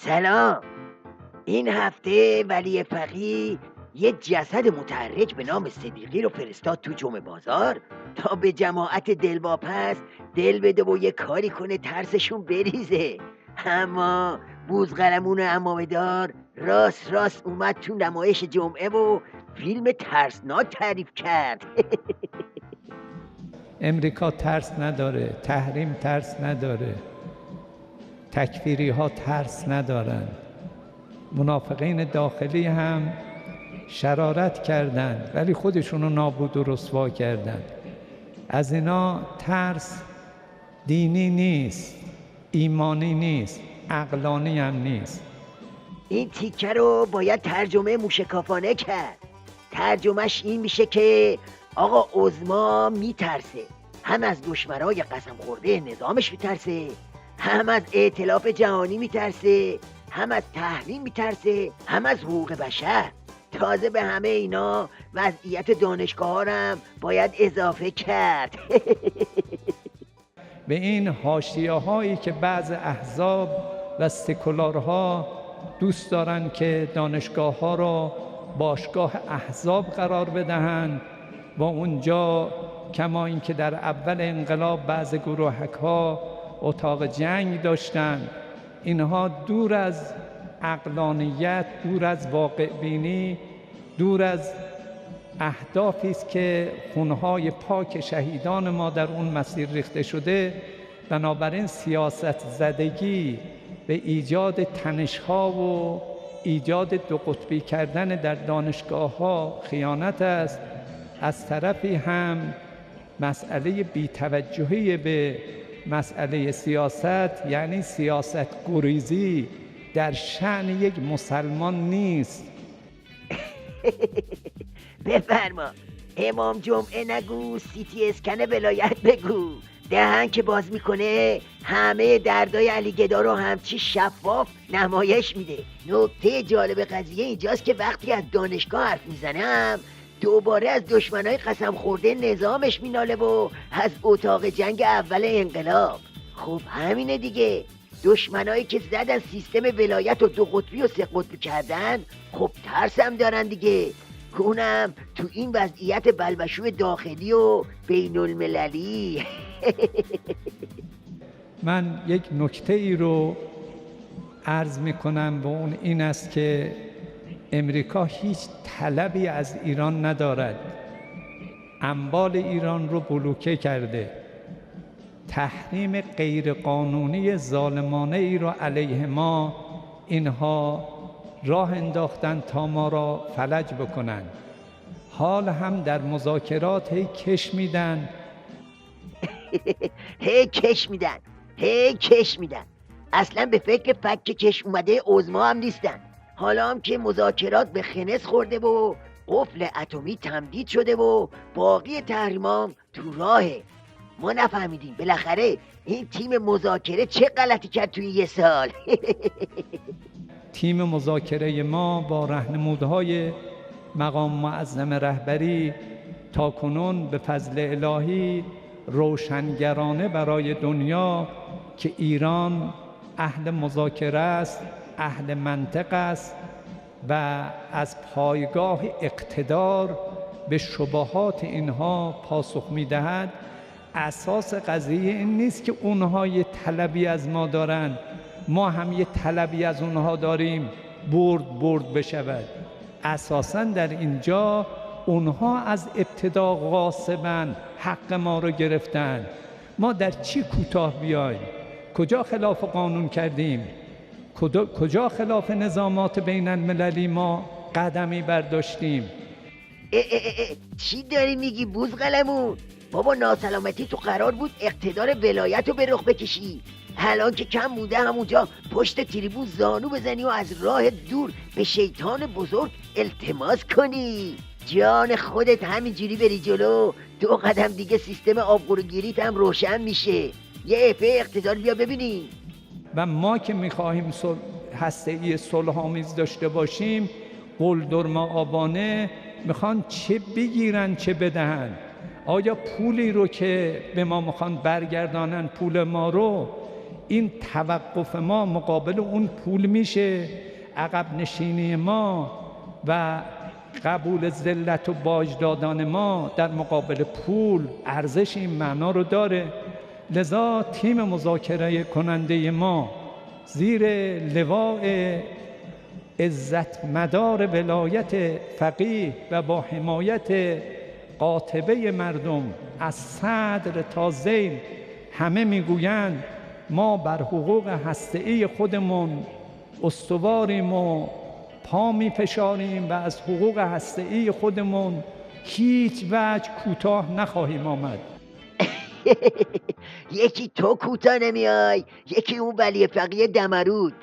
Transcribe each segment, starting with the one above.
سلام. این هفته ولی فقیه یه جسد متحرک به نام صدیقی رو فرستاد تو جمعه بازار تا به جماعت دلواپس دل بده و یه کاری کنه ترسشون بریزه. اما بوزقلمون عمامه‌دار راست اومد تو نمایش جمعه و فیلم ترسناک تعریف کرد. امریکا ترس نداره، تحریم ترس نداره، تکفیری ها ترس ندارن، منافقین داخلی هم شرارت کردند ولی خودشونو نابود و رسوا کردند. از اینا ترس دینی نیست، ایمانی نیست، عقلانی هم نیست. این تیکه رو باید ترجمه موشکافانه کرد. ترجمهش این میشه که آقا عظما میترسه، هم از دشمنای قسم خورده نظامش میترسه، هم از ائتلاف جهانی میترسه، هم از تحریم میترسه، هم از حقوق بشر. تازه به همه اینا وضعیت دانشگاها هم باید اضافه کرد. به این حاشیه هایی که بعض احزاب و سکولارها دوست دارن که دانشگاه ها را باشگاه احزاب قرار بدهند و اونجا کما اینکه در اول انقلاب بعض گروهک ها اتاق جنگ داشتند، اینها دور از عقلانیت، دور از واقع بینی، دور از اهدافی است که خونهای پاک شهیدان ما در اون مسیر ریخته شده. بنابراین سیاست زدگی به ایجاد تنش‌ها و ایجاد دو قطبی کردن در دانشگاه‌ها خیانت است. از طرفی هم مسئله بی‌توجهی به مسئله سیاست، یعنی سیاست گریزی، در شأن یک مسلمان نیست. بفرما. امام جمعه نگو، سیتی اسکن ولایت بگو. دهن که باز میکنه همه دردای علی گدا رو همچی شفاف نمایش میده. نکته جالب قضیه اینجاست که وقتی از دانشگاه حرف میزنم دوباره از دشمنای قسم خورده نظامش میناله و از اتاق جنگ اول انقلاب. خب همینه دیگه، دشمنایی که زدن سیستم ولایت و دو قطبی و سه قطبی کردن، خب ترس هم دارن دیگه. اونم تو این وضعیت بلبشوی داخلی و بین المللی. من یک نکته ای رو عرض میکنم و اون این است که امریکا هیچ طلبی از ایران ندارد. اموال ایران رو بلوکه کرده. تحریم غیرقانونی ظالمانه ای را علیه ما اینها راه انداختن تا ما را فلج بکنن. حال هم در مذاکرات هی کش میدن. هی کش میدن. اصلا به فکر فک کش اومده عظما هم نیستن. حالا هم که مذاکرات به خنس خورده و قفل اتمی تمدید شده و باقی تحریمام تو راهه. ما نفهمیدیم بالاخره این تیم مذاکره چه غلطی کرد توی یه سال. تیم مذاکره ما با راهنمودهای مقام معظم رهبری تاکنون به فضل الهی روشنگرانه برای دنیا که ایران اهل مذاکره است، اهل منطق است و از پایگاه اقتدار به شبهات اینها پاسخ می‌دهد. اساس قضیه این نیست که اونها یه طلبی از ما دارند، ما هم یه طلبی از اونها داریم برد بشود. اساساً در اینجا اونها از ابتدا غاصباً حق ما رو گرفتن. ما در چی کوتاه بیاییم؟ کجا خلاف قانون کردیم؟ کجا خلاف نظامات بین المللی ما قدمی برداشتیم؟ چی داری میگی بوزقلمون؟ بابا ناسلامتی تو قرار بود اقتدار ولایت رو به رخ بکشی. الان که کم مونده همونجا پشت تریبون زانو بزنی و از راه دور به شیطان بزرگ التماس کنی. جان خودت همینجوری بری جلو، 2 قدم دیگه سیستم آبگوروگیریت هم روشن میشه. یه عفه اقتدار بیا ببینیم. و ما که میخواهیم هسته‌ای صلح‌آمیز داشته باشیم، قلدر آبانه میخوان چه بگیرن چه بدهن. آیا پولی رو که به ما میخوان برگردانن، پول ما رو، این توقف ما مقابل اون پول میشه، عقب نشینی ما و قبول ذلت و باج دادن ما در مقابل پول ارزش این معنا رو داره. لذا تیم مذاکره کننده ما زیر لواء عزت مدار ولایت فقیه و با حمایت قاطبه مردم از صدر تا ذیل همه میگویند ما بر حقوق هسته‌ای خودمون استواریم و پا میفشاریم و از حقوق هسته‌ای خودمون هیچ وجه کوتاه نخواهیم آمد. یکی تو کوتاه نمیای، یکی اون ولی فقیه دمرود.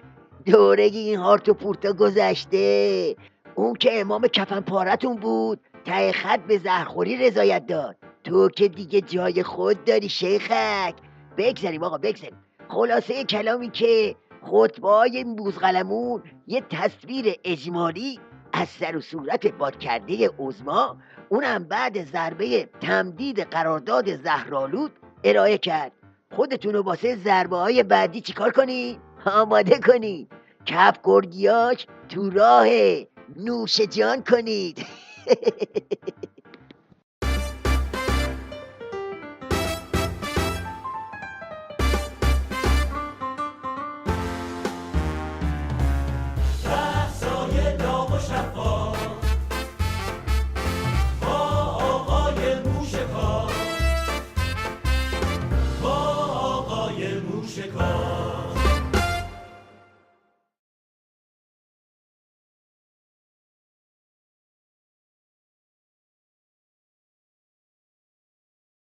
دورگی این هارت و پورتا گذشته. اون که امام کفن پارتون بود ته خط به زهرخوری رضایت داد. تو که دیگه جای خود داری شیخک. بگذاریم آقا بگذاریم. خلاصه کلامی که خطبه‌های این بوزقلمون یه تصویر اجمالی از سر و صورت باد کرده عظما، اونم بعد ضربه تمدید قرارداد زهرآلود ارائه کرد. خودتونو واسه ضربه های بعدی چیکار کنی؟ آماده کنی. کف گرگیاش تو راه نوش جان کنید. موشکاف